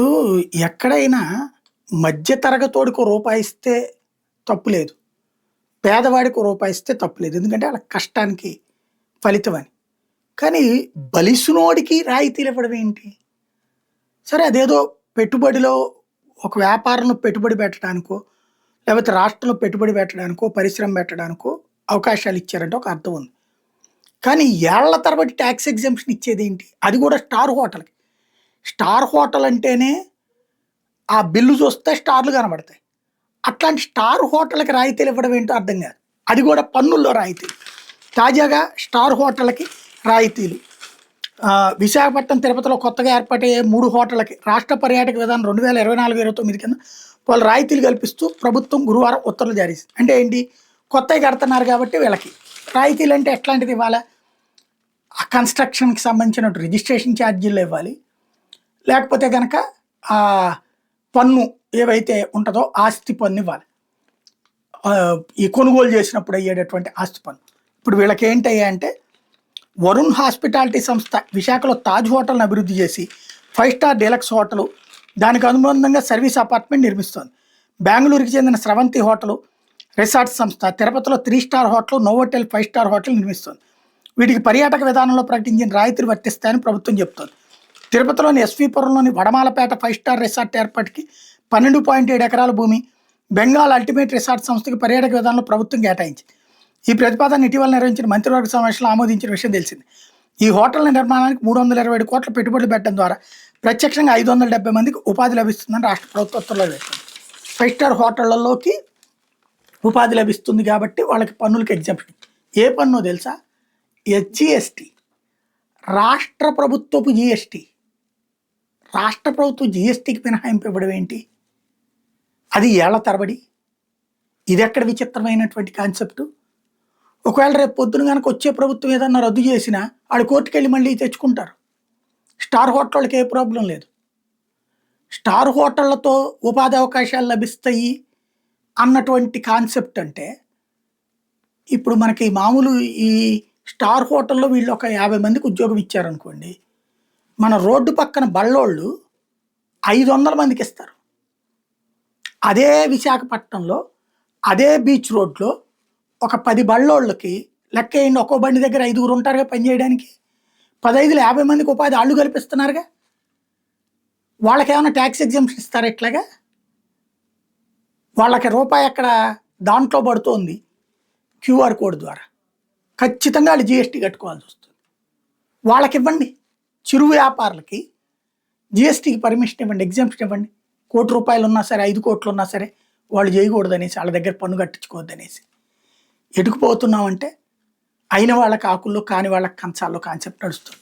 ఇప్పుడు ఎక్కడైనా మధ్య తరగతోడికి రూపాయి ఇస్తే తప్పు లేదు. పేదవాడికి రూపాయి ఇస్తే తప్పు లేదు. ఎందుకంటే వాళ్ళ కష్టానికి ఫలితం అని. కానీ బలిసినోడికి రాయితీలు ఇవ్వడం ఏంటి? సరే అదేదో పెట్టుబడిలో ఒక వ్యాపారంలో పెట్టుబడి పెట్టడానికో, లేకపోతే రాష్ట్రంలో పెట్టుబడి పెట్టడానికో, పరిశ్రమ పెట్టడానికో అవకాశాలు ఇచ్చారంటే ఒక అర్థం ఉంది. కానీ ఏళ్ల తరబడి ట్యాక్స్ ఎగ్జంప్షన్ ఇచ్చేదేంటి? అది కూడా స్టార్ హోటల్‌కి. స్టార్ హోటల్ అంటేనే ఆ బిల్లు చూస్తే స్టార్లు కనబడతాయి. అట్లాంటి స్టార్ హోటల్‌కి రాయితీలు ఇవ్వడం ఏంటో అర్థం కాదు. అది కూడా పన్నుల్లో రాయితీలు. తాజాగా స్టార్ హోటళ్ళకి రాయితీలు. విశాఖపట్నం, తిరుపతిలో కొత్తగా ఏర్పాటయ్యే 3 హోటళ్ళకి రాష్ట్ర పర్యాటక విధానం 2024-29 కింద వాళ్ళు రాయితీలు కల్పిస్తూ ప్రభుత్వం గురువారం ఉత్తర్వులు జారీ చేసింది. అంటే ఏంటి? కొత్తవి కడుతున్నారు కాబట్టి వీళ్ళకి రాయితీలు అంటే ఎట్లాంటిది ఇవ్వాలా? ఆ కన్స్ట్రక్షన్‌కి సంబంధించిన రిజిస్ట్రేషన్ ఛార్జీలు ఇవ్వాలి. లేకపోతే గనక పన్ను ఏవైతే ఉంటుందో ఆస్తి పన్ను ఇవ్వాలి. ఈ కొనుగోలు చేసినప్పుడు అయ్యేటటువంటి ఆస్తి పన్ను. ఇప్పుడు వీళ్ళకి ఏంటయ్యా అంటే వరుణ్ హాస్పిటాలిటీ సంస్థ విశాఖలో తాజ్ హోటల్ని అభివృద్ధి చేసి 5 స్టార్ డీలక్స్ హోటలు, దానికి అనుబంధంగా సర్వీస్ అపార్ట్మెంట్ నిర్మిస్తోంది. బెంగళూరుకి చెందిన స్రవంతి హోటలు రిసార్ట్ సంస్థ తిరుపతిలో 3 star hotel, Novotel 5 star hotel నిర్మిస్తోంది. వీటికి పర్యాటక విధానంలో ప్రకటించిన రాయితీలు వర్తిస్తాయని ప్రభుత్వం చెబుతోంది. తిరుపతిలోని ఎస్వీపురంలోని వడమాలపేట 5 స్టార్ రిసార్ట్ ఏర్పాటుకి 12.7 ఎకరాల భూమి బెంగాల్ అల్టిమేట్ రిసార్ట్ సంస్థకి పర్యాటక విధానంలో ప్రభుత్వం కేటాయించింది. ఈ ప్రతిపాదన ఇటీవల నిర్వహించిన మంత్రివర్గ సమావేశంలో ఆమోదించిన విషయం తెలిసింది. ఈ హోటళ్ల నిర్మాణానికి 327 కోట్ల పెట్టుబడులు పెట్టడం ద్వారా ప్రత్యక్షంగా 570 మందికి ఉపాధి లభిస్తుందని రాష్ట్ర ప్రభుత్వం ఉత్తర్వులు వేస్తుంది. 5 స్టార్ హోటళ్లలోకి ఉపాధి లభిస్తుంది కాబట్టి వాళ్ళకి పన్నులకి ఎగ్జంప్షన్. ఏ పన్ను తెలుసా? ఎస్జిఎస్టీ, రాష్ట్ర ప్రభుత్వపు జిఎస్టీ. రాష్ట్ర ప్రభుత్వం జిఎస్టీకి మినహాయింపు ఇవ్వడం ఏంటి? అది ఏళ్ల తరబడి. ఇది ఎక్కడ విచిత్రమైనటువంటి కాన్సెప్టు? ఒకవేళ రేపు పొద్దున కనుక వచ్చే ప్రభుత్వం ఏదన్నా రద్దు చేసినా ఆడు కోర్టుకు వెళ్ళి మళ్ళీ తెచ్చుకుంటారు. స్టార్ హోటళ్ళకి ఏ ప్రాబ్లం లేదు. స్టార్ హోటళ్లతో ఉపాధి అవకాశాలు లభిస్తాయి అన్నటువంటి కాన్సెప్ట్ అంటే ఇప్పుడు మనకి మామూలు ఈ స్టార్ హోటల్లో వీళ్ళు ఒక 50 మందికి ఉద్యోగం ఇచ్చారనుకోండి, మన రోడ్డు పక్కన బళ్ళోళ్ళు 500 మందికి ఇస్తారు. అదే విశాఖపట్నంలో అదే బీచ్ రోడ్లో ఒక 10 బళ్ళోళ్ళకి లెక్క వేయండి. ఒక్కో బండి దగ్గర 5గురు ఉంటారుగా పనిచేయడానికి. 15 50 మందికి ఉపాధి వాళ్ళు కల్పిస్తున్నారుగా. వాళ్ళకి ఏమైనా ట్యాక్స్ ఎగ్జంప్షన్ ఇస్తారా? ఇట్లాగా వాళ్ళకి రూపాయి అక్కడ దాంట్లో పడుతోంది క్యూఆర్ కోడ్ ద్వారా. ఖచ్చితంగా వాళ్ళు జిఎస్టీ కట్టుకోవాల్సి వస్తుంది. వాళ్ళకి ఇవ్వండి. చిరు వ్యాపారులకి జిఎస్టీకి పర్మిషన్ ఇవ్వండి, ఎగ్జంప్షన్ ఇవ్వండి. ₹1 ఉన్నా సరే, 5 కోట్లు ఉన్నా సరే వాళ్ళు చేయకూడదు అనేసి, వాళ్ళ దగ్గర పన్ను కట్టించుకోవద్దు అనేసి. ఎటుకుపోతున్నామంటే అయిన వాళ్ళకి ఆకుల్లో, కాని వాళ్ళకి కంచాల్లో కాన్సెప్ట్ నడుస్తుంది.